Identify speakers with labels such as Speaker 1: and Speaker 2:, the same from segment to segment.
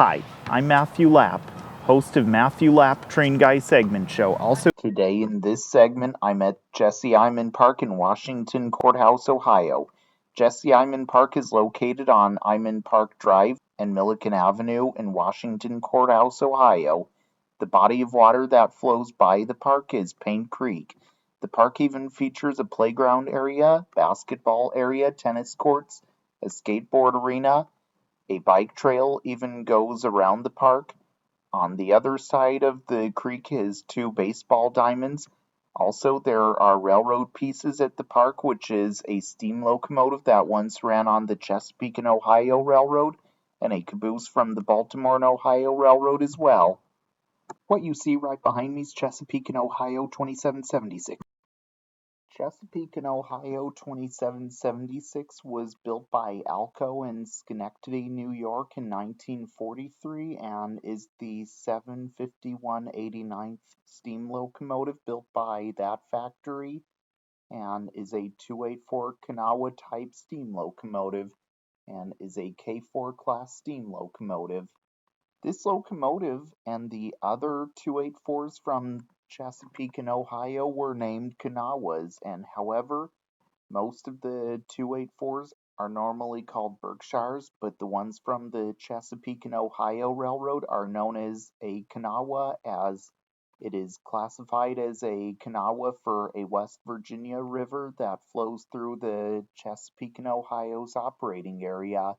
Speaker 1: Hi, I'm Matthew Lapp, host of Matthew Lapp Train Guy segment show. Also today in this segment, I'm at Jesse Eyman Park in Washington Courthouse, Ohio. Jesse Eyman Park is located on Eyman Park Drive and Milliken Avenue in Washington Courthouse, Ohio. The body of water that flows by the park is Paint Creek. The park even features a playground area, basketball area, tennis courts, a skateboard arena. A bike trail even goes around the park. On the other side of the creek is two baseball diamonds. Also, there are railroad pieces at the park, which is a steam locomotive that once ran on the Chesapeake and Ohio Railroad, and a caboose from the Baltimore and Ohio Railroad as well. What you see right behind me is Chesapeake and Ohio 2776. Chesapeake and Ohio 2776 was built by Alco in Schenectady, New York in 1943 and is the 751/89th steam locomotive built by that factory and is a 284 Kanawha type steam locomotive and is a K4 class steam locomotive. This locomotive and the other 284s from Chesapeake and Ohio were named Kanawhas, and however, most of the 284s are normally called Berkshires, but the ones from the Chesapeake and Ohio Railroad are known as a Kanawha, as it is classified as a Kanawha for a West Virginia river that flows through the Chesapeake and Ohio's operating area.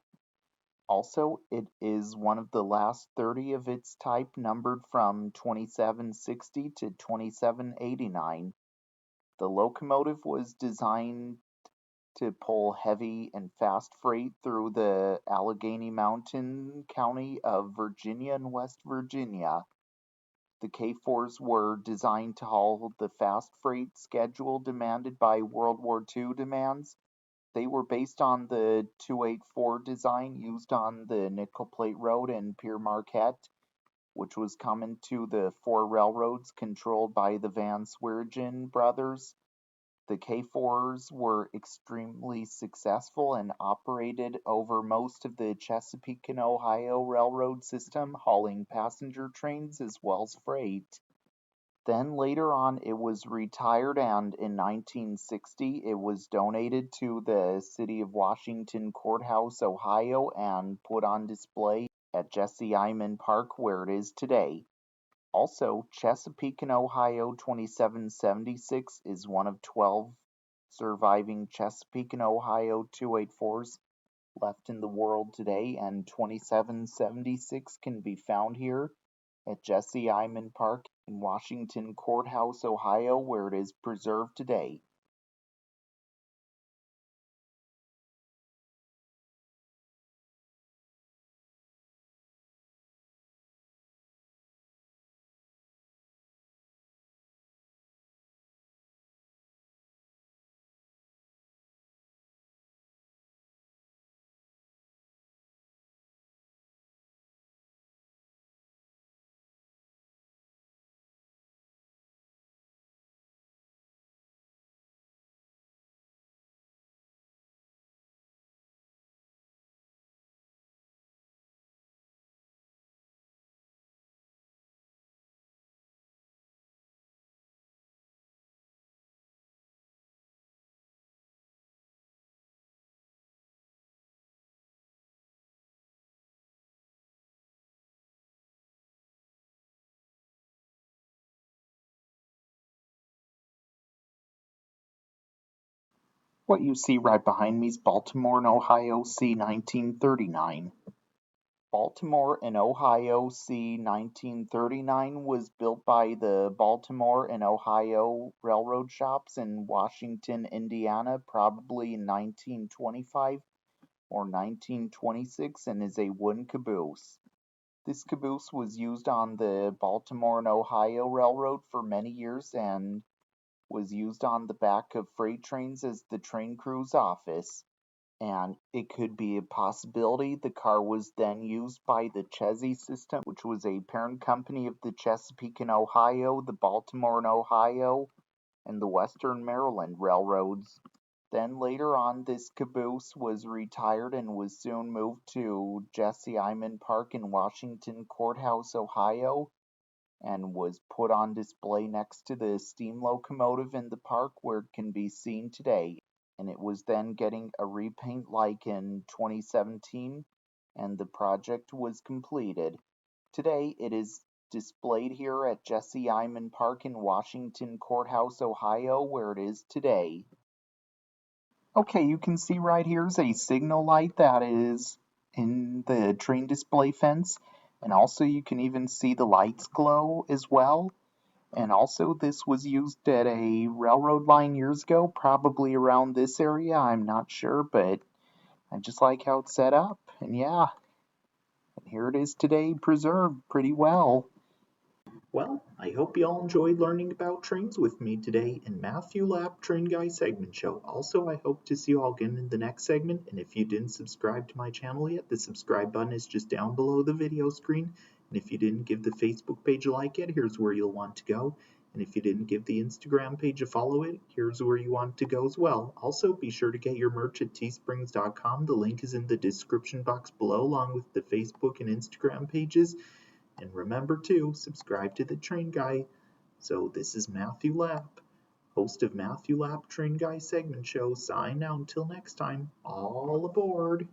Speaker 1: Also, it is one of the last 30 of its type numbered from 2760 to 2789. The locomotive was designed to pull heavy and fast freight through the Allegheny Mountain County of Virginia and West Virginia. The K4s were designed to haul the fast freight schedule demanded by World War II demands. They were based on the 284 design used on the Nickel Plate Road in Pere Marquette, which was common to the four railroads controlled by the Van Sweringen brothers. The K4s were extremely successful and operated over most of the Chesapeake and Ohio Railroad system, hauling passenger trains as well as freight. Then later on it was retired, and in 1960 it was donated to the City of Washington Courthouse, Ohio, and put on display at Jesse Eyman Park where it is today. Also, Chesapeake and Ohio 2776 is one of 12 surviving Chesapeake and Ohio 284s left in the world today, and 2776 can be found here at Jesse Eyman Park in Washington Courthouse, Ohio, where it is preserved today. What you see right behind me is Baltimore and Ohio C 1939. Baltimore and Ohio C 1939 was built by the Baltimore and Ohio Railroad Shops in Washington, Indiana, probably in 1925 or 1926, and is a wooden caboose. This caboose was used on the Baltimore and Ohio Railroad for many years and was used on the back of freight trains as the train crew's office. And it could be a possibility the car was then used by the Chessie system, which was a parent company of the Chesapeake and Ohio, the Baltimore and Ohio, and the Western Maryland Railroads. Then later on, this caboose was retired and was soon moved to Jesse Eyman Park in Washington Courthouse, Ohio, and was put on display next to the steam locomotive in the park where it can be seen today. And it was then getting a repaint like in 2017, and the project was completed. Today it is displayed here at Jesse Eyman Park in Washington Courthouse, Ohio, where it is today. Okay, you can see right here is a signal light that is in the train display fence, and also you can even see the lights glow as well. And also this was used at a railroad line years ago, probably around this area, I'm not sure, but I just like how it's set up. And yeah, and here it is today, preserved pretty well. Well, I hope you all enjoyed learning about trains with me today in Matthew Lap Train Guy segment show. Also, I hope to see you all again in the next segment, and if you didn't subscribe to my channel yet, the subscribe button is just down below the video screen, and if you didn't give the Facebook page a like yet, here's where you'll want to go, and if you didn't give the Instagram page a follow it, here's where you want to go as well. Also, be sure to get your merch at teesprings.com. The link is in the description box below, along with the Facebook and Instagram pages. And remember to subscribe to the Train Guy. So this is Matthew Lapp, host of Matthew Lapp Train Guy segment show. Sign out until next time. All aboard.